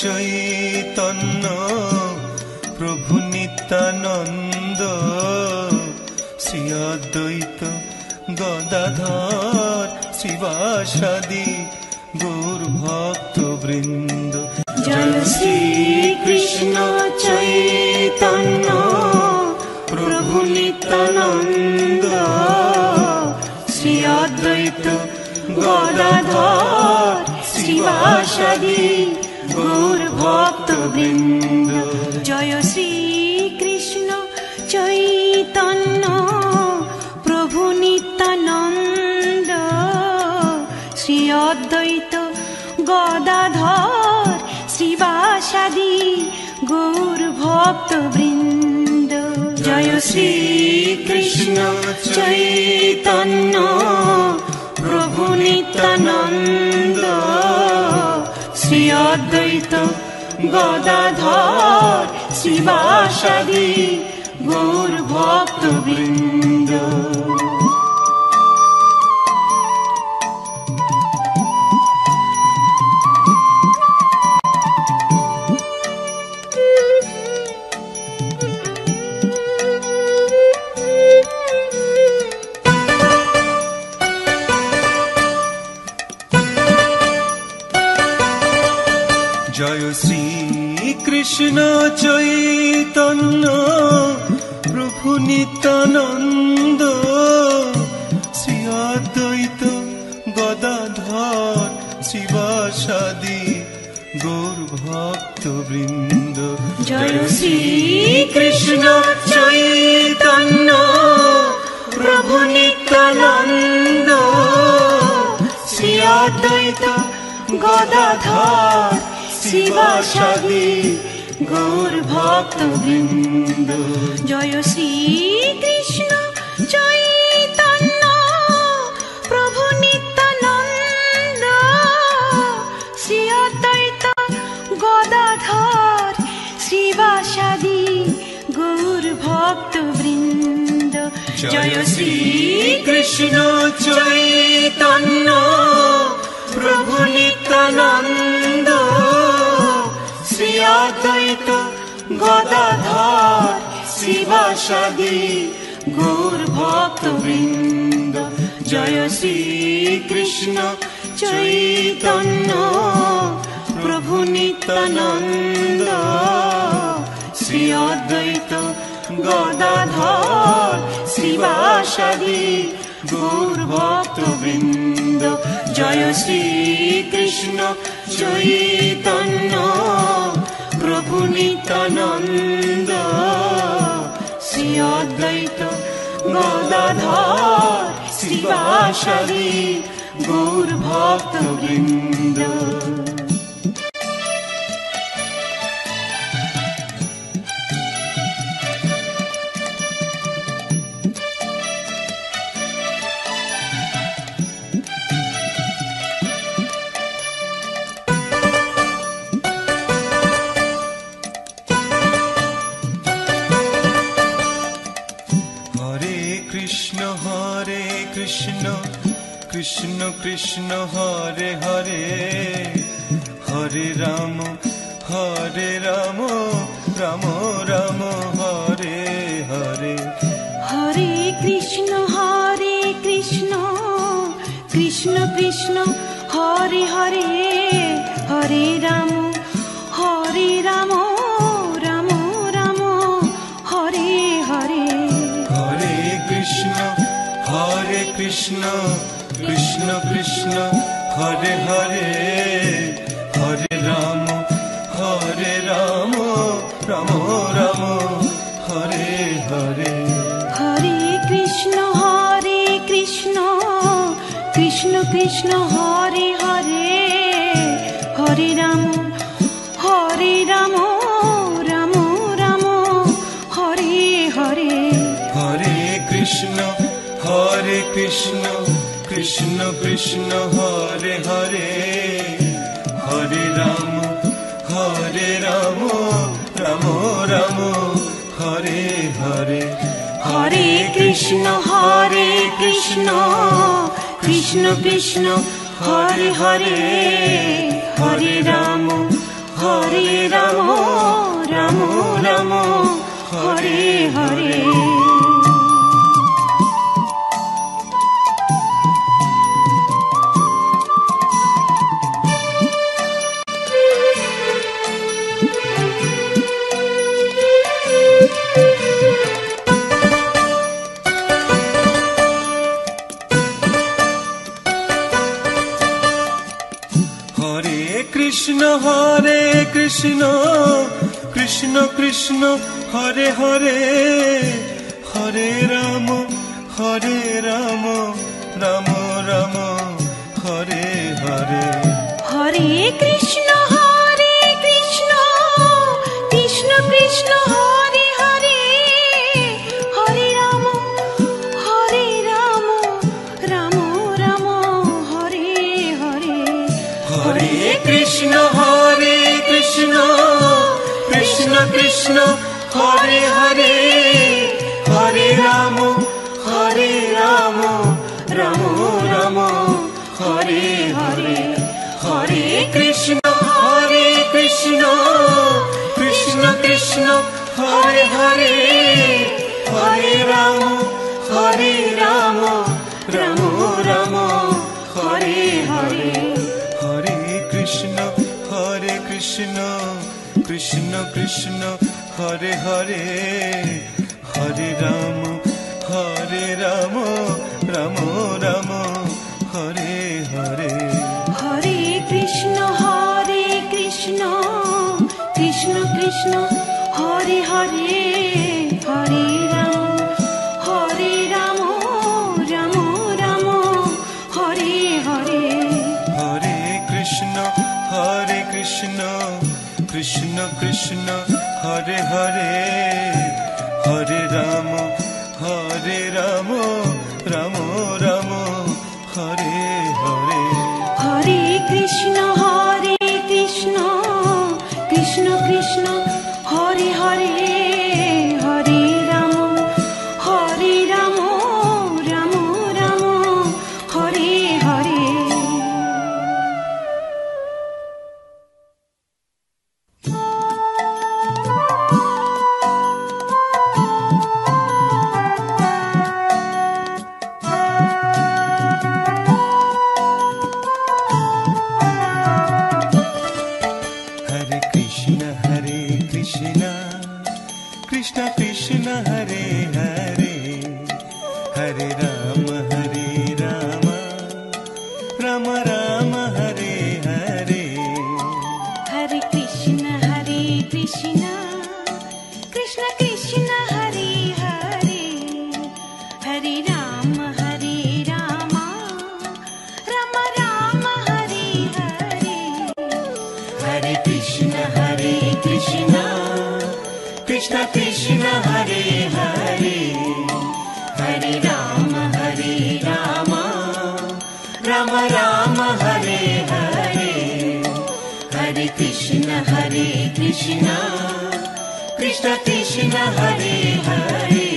চৈতন্য প্রভু নিত্যানন্দ শ্রী অদ্বৈত গদাধর শিবাসাদি গৌর ভক্ত বৃন্দ। জয় শ্রী কৃষ্ণ চৈতন্য প্রভু নিত্যানন্দ শ্রী অদ্বৈত গদাধর শিবাসাদি গৌর ভক্ত বৃন্দ। জয় শ্রী কৃষ্ণ চৈতন্য প্রভু নিত্যানন্দ শ্রী অদ্বৈত গদাধর শিবাসাদি গৌর ভক্ত বৃন্দ। জয় শ্রী কৃষ্ণ চৈতন্য প্রভু নিত্যানন্দ শ্রী অদ্বৈত গদাধর শিবাসাদি গৌর ভক্ত বৃন্দ। জয় শ্রী কৃষ্ণ চৈতন্য প্রভু নিত্যানন্দ শ্রী অদ্বৈত গদাধর শিবাসাদি গৌর ভক্ত বৃন্দ। জয় শ্রী কৃষ্ণ চৈতন্য প্রভু নিত্যানন্দ শ্রী অদ্বৈত গদাধর শিবাসাদি গৌর ভক্ত বৃন্দ। জয় শ্রী কৃষ্ণ চৈতন্য প্রভু নিত্যানন্দ শ্রী অদ্বৈত গদাধর শিবাসাদি গৌর ভক্ত বৃন্দ। জয় শ্রী কৃষ্ণ চৈতন্য প্রভু নিত্যানন্দ শ্রী অদ্বৈত গদাধর শিবাসাদি গৌর ভক্ত বৃন্দ। জয় শ্রী কৃষ্ণ চৈতন্য প্রভু নিত্যানন্দ শ্রী অদ্বৈত গদাধর শিবাসাদি গৌর ভক্ত বৃন্দ। জয় শ্রী কৃষ্ণ চৈতন্য প্রভু নিত্যানন্দ শ্রী অদ্বৈত গদাধর শিবাসাদি গৌর ভক্ত বৃন্দ। কৃষ্ণ কৃষ্ণ হরে হরে হরে রাম রাম রাম হরে হরে। হরে কৃষ্ণ কৃষ্ণ কৃষ্ণ হরে হরে হরে রাম রাম রাম হরে হরে। হরে কৃষ্ণ কৃষ্ণ কৃষ্ণ হরে হরে হরে রাম রাম রাম হরে হরে। হরে কৃষ্ণ কৃষ্ণ কৃষ্ণ হরে হরে হরে রাম রাম রাম হরে হরে। হরে কৃষ্ণ কৃষ্ণ কৃষ্ণ হরে হরে হরে রাম রাম রাম হরে হরে। হরে কৃষ্ণ কৃষ্ণ কৃষ্ণ হরে হরে হরে রাম কৃষ্ণ হরে কৃষ্ণ কৃষ্ণ কৃষ্ণ হরে হরে হরে রাম রাম রাম হরে হরে হরে কৃষ্ণ কৃষ্ণ কৃষ্ণ হরে হরে হরে রাম রাম রাম হরে হরে হরে কৃষ্ণ কৃষ্ণ কৃষ্ণ কৃষ্ণ হরে হরে হরে রাম রাম রাম হরে হরে হরে কৃষ্ণ কৃষ্ণ কৃষ্ণ কৃষ্ণ হরে হরে হরে রাম রাম রাম হরে হরে হরে কৃষ্ণ কৃষ্ণ কৃষ্ণ হরে হরে হরে রাম রাম রাম হরে হরে হরে কৃষ্ণ কৃষ্ণ কৃষ্ণ হরে হরে হরে রাম রাম রাম হরে হরে হরে কৃষ্ণ কৃষ্ণ কৃষ্ণ হরে হরে হরে রাম রাম রাম হরে হরে হরে কৃষ্ণ কৃষ্ণ কৃষ্ণ হরে হরে হরে রাম রাম রাম হরে হরে कृष्ण कृष्ण हरे हरे हरे राम राम राम हरे हरे हरे कृष्ण कृष्ण कृष्ण हरे हरे हरे राम राम राम हरे हरे हरे कृष्ण कृष्ण कृष्ण हरे हरे हरे राम राम राम हरे हरे हरे कृष्ण कृष्ण कृष्ण हरे हरे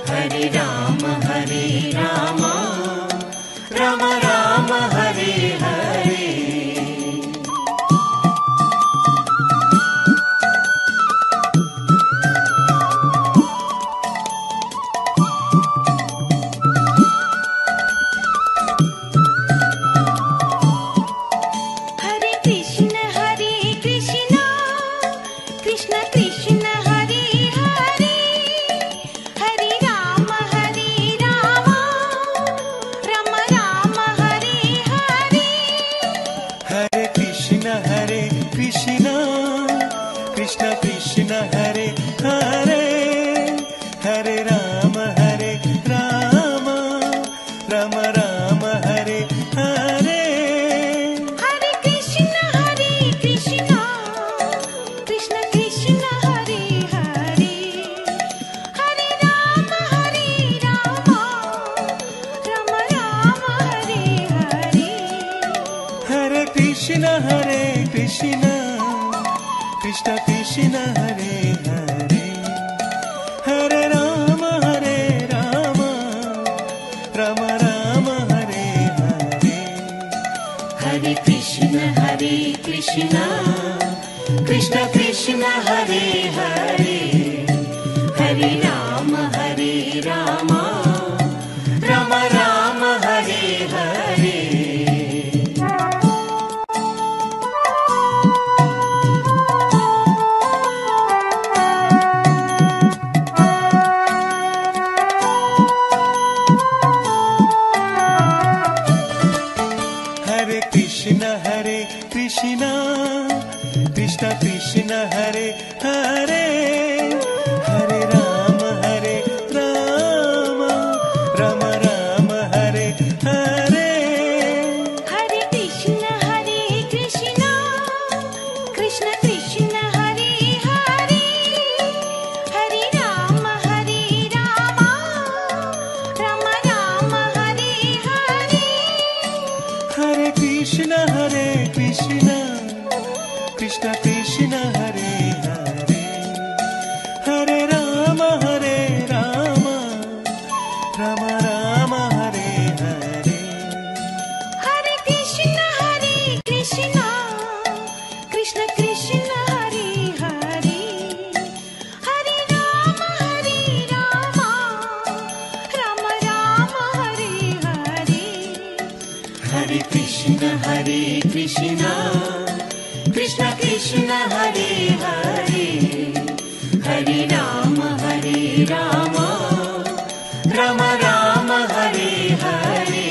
हरे राम राम राम हरे हरे कृष्ण कृष्ण हरे हरे हरे राम राम राम हरे हरे हरे कृष्ण कृष्ण कृष्ण हरे हरे हरे राम राम राम हरे हरे हरे कृष्ण कृष्ण कृष्ण हरे हरे हरे राम राम राम हरे हरे हरे कृष्ण कृष्ण कृष्ण हरे हरे हरे राम राम राम हरे हरे Krishna कृष्ण कृष्ण हरे हरे हरे राम राम राम राम हरे हरे हरे कृष्ण कृष्ण कृष्ण हरे हरे हरे राम राम राम हरे हरे हरे कृष्ण कृष्ण कृष्ण हरे हरे हरे राम राम राम हरे हरे हरे कृष्ण कृष्ण कृष्ण हरे हरे हरे राम राम राम हरे हरे हरे कृष्ण कृष्ण कृष्ण हरे हरे हरे राम राम राम हरे हरे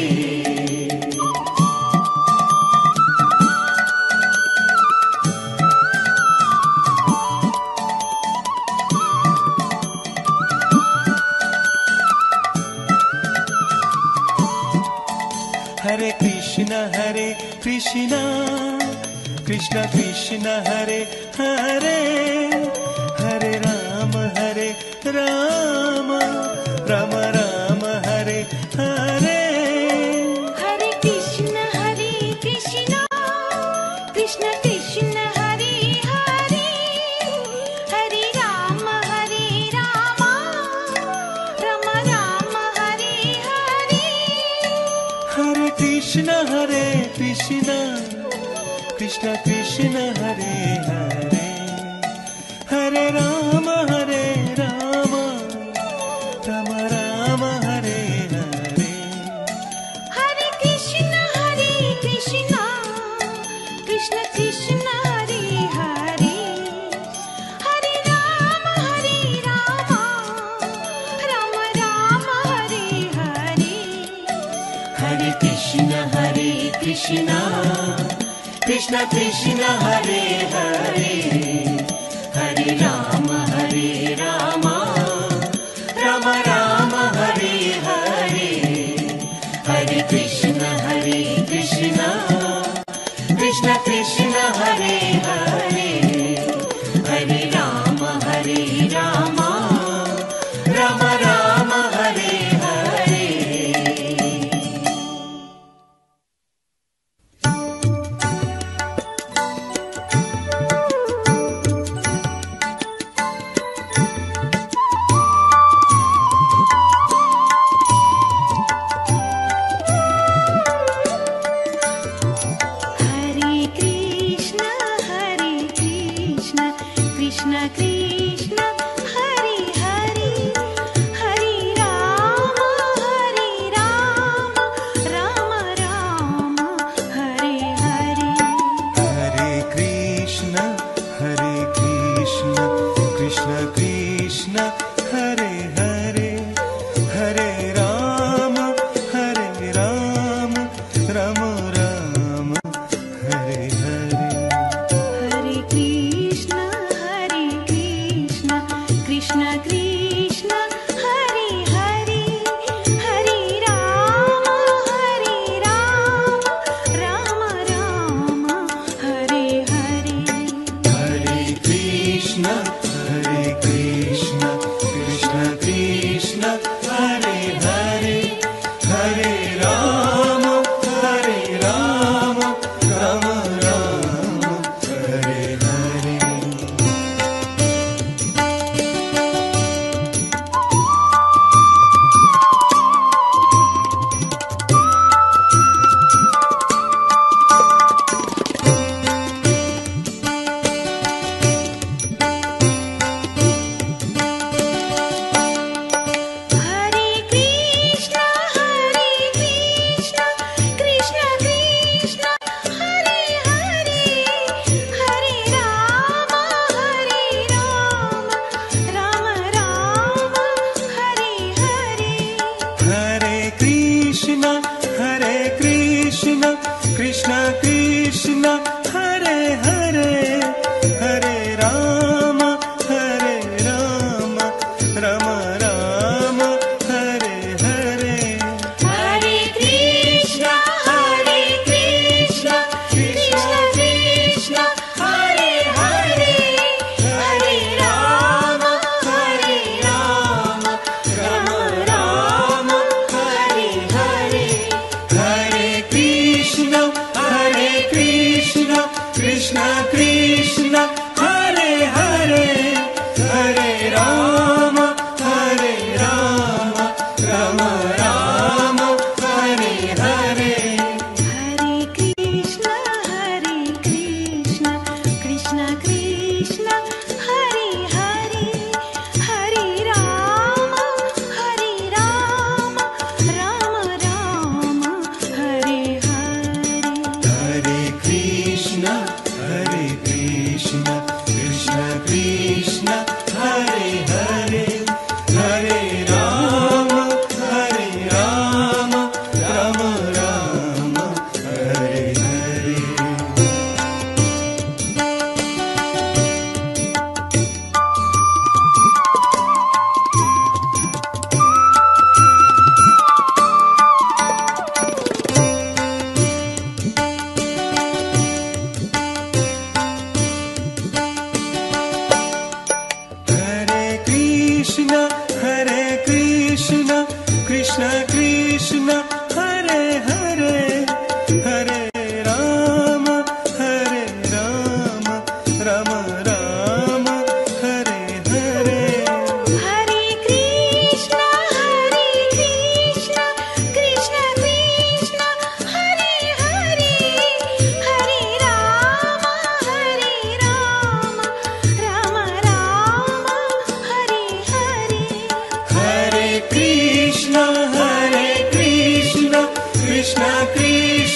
हरे कृष्ण कृष्ण कृष्ण हरे हरे हरे राम राम राम हरे हरे हरे कृष्ण कृष्ण कृष्ण हरे हरे हरे राम राम राम हरे हरे हरे कृष्ण कृष्ण हरे हरे हरे राम राम राम हरे हरे हरे कृष्ण कृष्ण कृष्ण हरे हरे हरे राम राम राम हरे हरे हरे कृष्ण कृष्ण कृष्ण हरे हरे हरे राम राम राम हरे हरे हरे कृष्ण कृष्ण कृष्ण हरे हरे हरे राम राम हरे हरे हरे कृष्ण कृष्ण कृष्ण हरे हरे हरे राम राम राम हरे हरे हरे कृष्ण कृष्ण कृष्ण हरे हरे हरे राम राम राम हरे हरे हरे कृष्ण कृष्ण कृष्ण हरे हरे हरे राम राम राम हरे हरे हरे कृष्ण कृष्ण कृष्ण हरे हरे हरे राम राम हरे हरे हरे कृष्ण कृष्ण कृष्ण हरे हरे हरे राम कृष्ण हरे हरे हरे राम राम राम हरे हरे हरे कृष्ण कृष्ण कृष्ण हरे हरे हरे राम राम राम हरे हरे हरे कृष्ण कृष्ण कृष्ण हरे हरे हरे राम राम राम हरे हरे हरे कृष्ण कृष्ण कृष्ण हरे हरे हरे राम राम राम हरे हरे हरे कृष्ण कृष्ण कृष्ण हरे हरे हरे राम राम राम हरे हरे हरे कृष्ण कृष्ण कृष्ण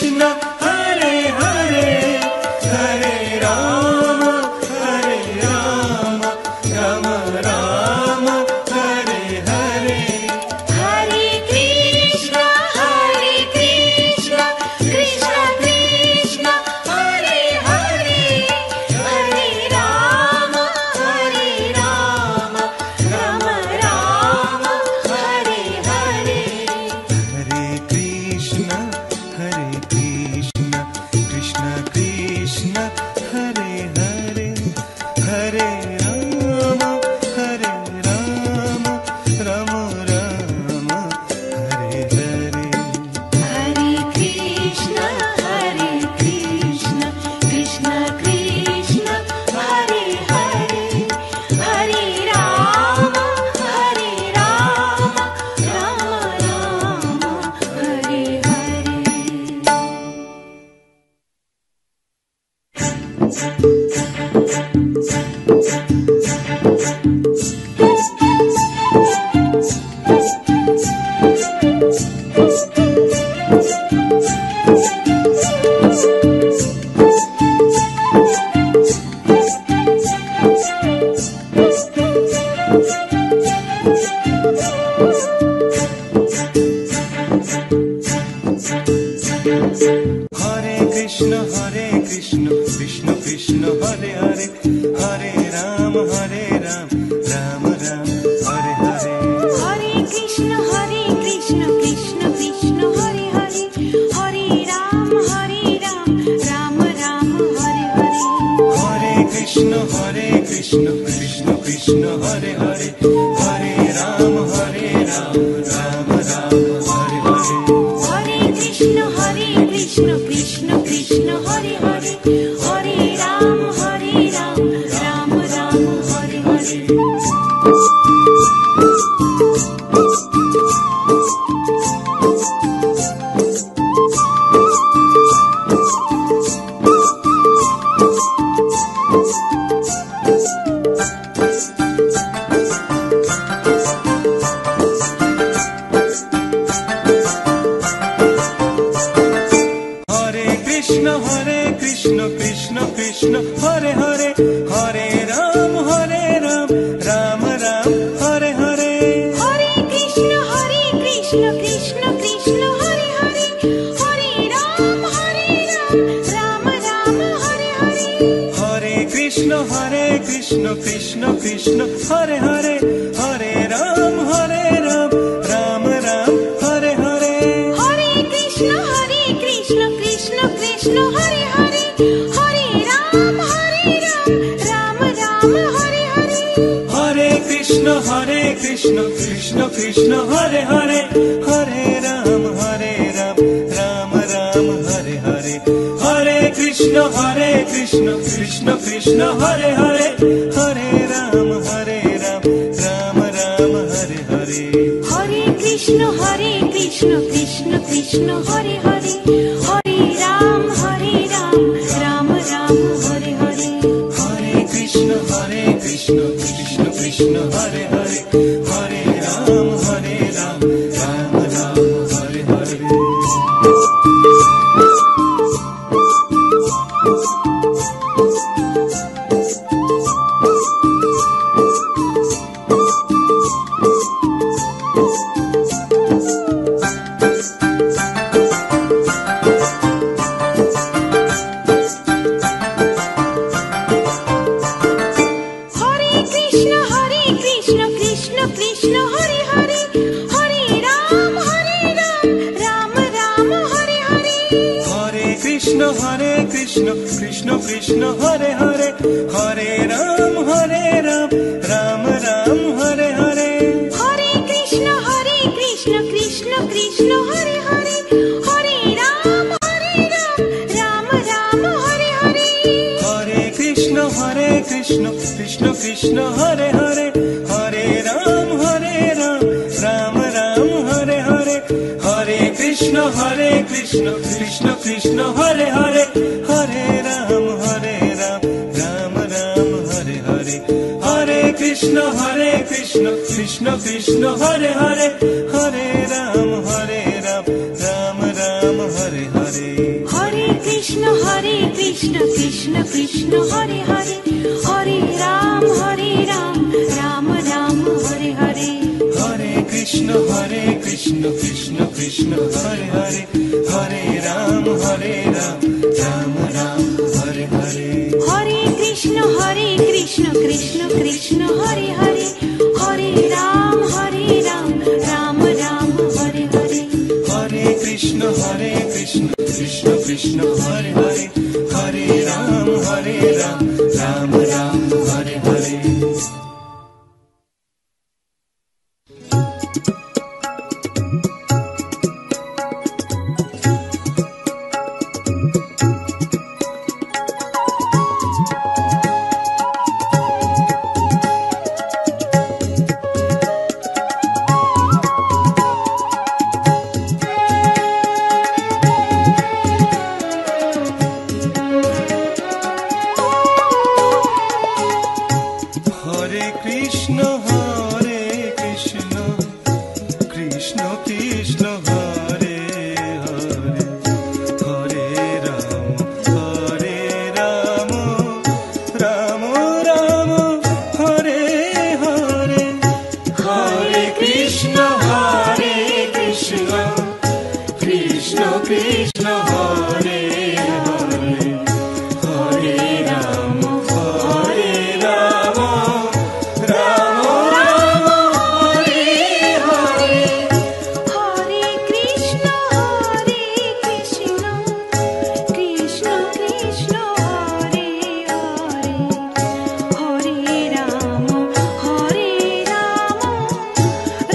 हरे हरे हरे राम राम राम हरे हरे हरे कृष्ण कृष्ण कृष्ण हरे हरे हरे राम राम राम हरे हरे हरे कृष्ण कृष्ण कृष्ण हरे हरे हरे राम राम राम हरे हरे हरे कृष्ण कृष्ण कृष्ण हरे हरे हरे राम राम हरे हरे हरे कृष्ण कृष्ण कृष्ण हरे हरे हरे राम राम हरे हरे हरे कृष्ण कृष्ण कृष्ण हरे हरे हरे राम राम हरे हरे हरे कृष्ण कृष्ण कृष्ण हरे हरे हरे राम राम हरे हरे हरे कृष्ण कृष्ण कृष्ण हरे हरे हरे राम राम हरे हरे कृष्ण कृष्ण कृष्ण हरे हरे हरे राम राम हरे हरे हरे कृष्ण कृष्ण कृष्ण हरे हरे हरे राम राम हरे हरे हरे कृष्ण कृष्ण कृष्ण हरे हरे हरे राम राम हरे हरे हरे कृष्ण कृष्ण कृष्ण हरे हरे हरे राम राम हरे हरे हरे कृष्ण कृष्ण कृष्ण हरे हरे हरे राम राम हरे हरे हरे कृष्ण কৃষ্ণ কৃষ্ণ কৃষ্ণ হরে হরে হরে রাম রাম রাম হরে হরে হরে কৃষ্ণ কৃষ্ণ কৃষ্ণ হরে হরে হরে রাম রাম রাম হরে হরে হরে কৃষ্ণ কৃষ্ণ কৃষ্ণ হরে হরে হরে রাম রাম রাম হরে হরে হরে কৃষ্ণ কৃষ্ণ কৃষ্ণ হরে হরে হরে রাম রাম রাম হরে হরে হরে কৃষ্ণ কৃষ্ণ কৃষ্ণ হরে হরে হরে রাম রাম রাম হরে হরে হরে কৃষ্ণ কৃষ্ণ কৃষ্ণ হরে হরে হরে রাম রাম রাম হরে হরে হরে কৃষ্ণ কৃষ্ণ কৃষ্ণ হরে হরে হরে রাম রাম রাম হরে হরে হরে কৃষ্ণ কৃষ্ণ কৃষ্ণ হরে হরে হরে রাম রাম রাম হরে হরে হরে কৃষ্ণ কৃষ্ণ কৃষ্ণ হরে হরে হরে রাম রাম রাম হরে হরে হরে কৃষ্ণ কৃষ্ণ কৃষ্ণ হরে হরে হরে রাম রাম রাম হরে হরে হরে কৃষ্ণ কৃষ্ণ কৃষ্ণ হরে হরে হরে রাম রাম রাম হরে হরে হরে কৃষ্ণ কৃষ্ণ কৃষ্ণ হরে হরে হরে রাম রাম রাম হরে হরে হরে কৃষ্ণ কৃষ্ণ কৃষ্ণ হরে হরে হরে রাম রাম রাম হরে হরে হরে কৃষ্ণ কৃষ্ণ কৃষ্ণ হরে হরে হরে রাম রাম রাম হরে হরে হরে কৃষ্ণ কৃষ্ণ কৃষ্ণ হরে হরে হরে রাম রাম রাম হরে হরে হরে কৃষ্ণ কৃষ্ণ কৃষ্ণ কৃষ্ণ হরে হরে হরে রাম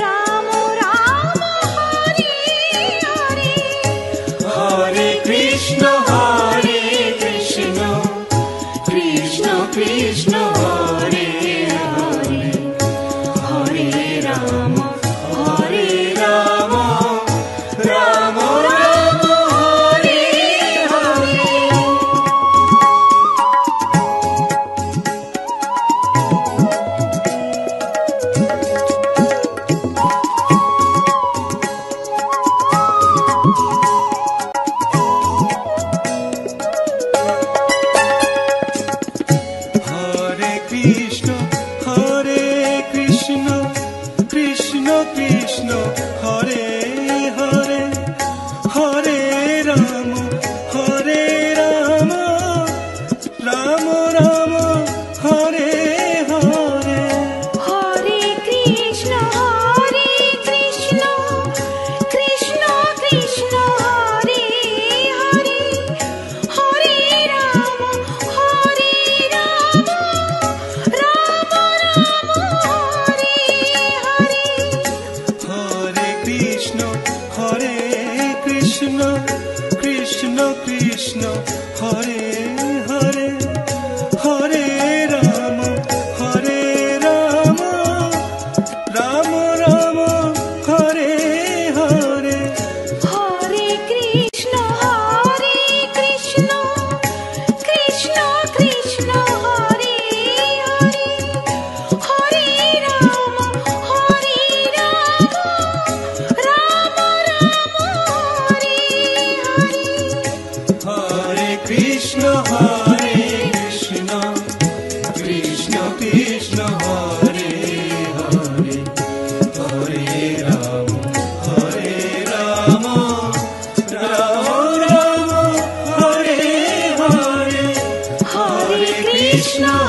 রাম রাম হরে হরে হরে কৃষ্ণ কৃষ্ণ কৃষ্ণ হরে হরে হরে রাম রাম রাম হরে হরে হরে কৃষ্ণ কৃষ্ণ কৃষ্ণ হরে হরে হরে রাম রাম রাম হরে হরে হরে কৃষ্ণ কৃষ্ণ কৃষ্ণ হরে হরে হরে রাম রাম রাম হরে হরে হরে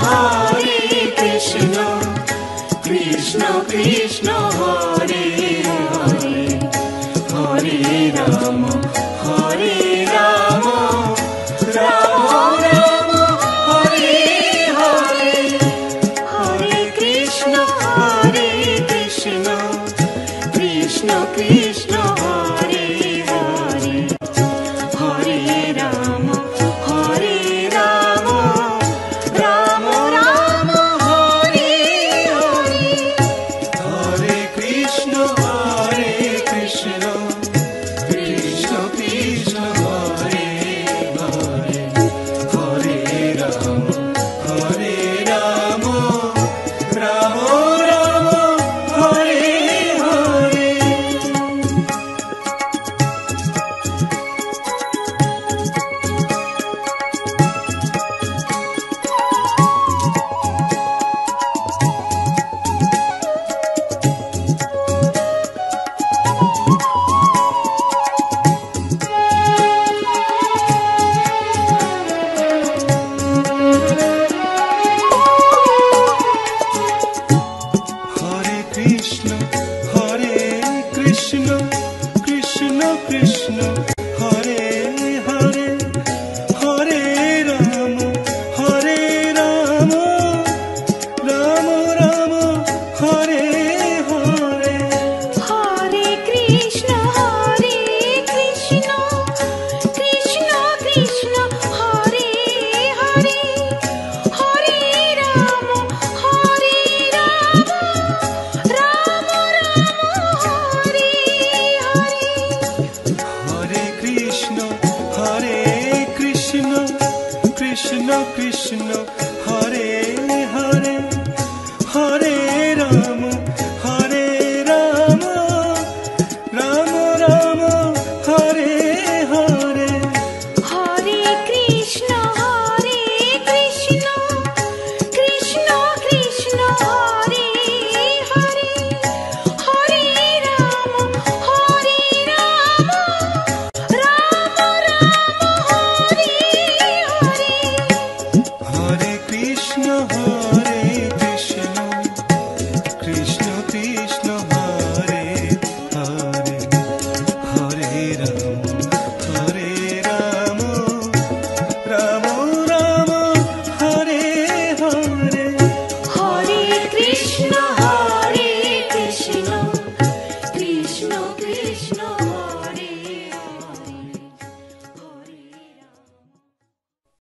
হরে কৃষ্ণ কৃষ্ণ কৃষ্ণ হরে হরে হরে রাম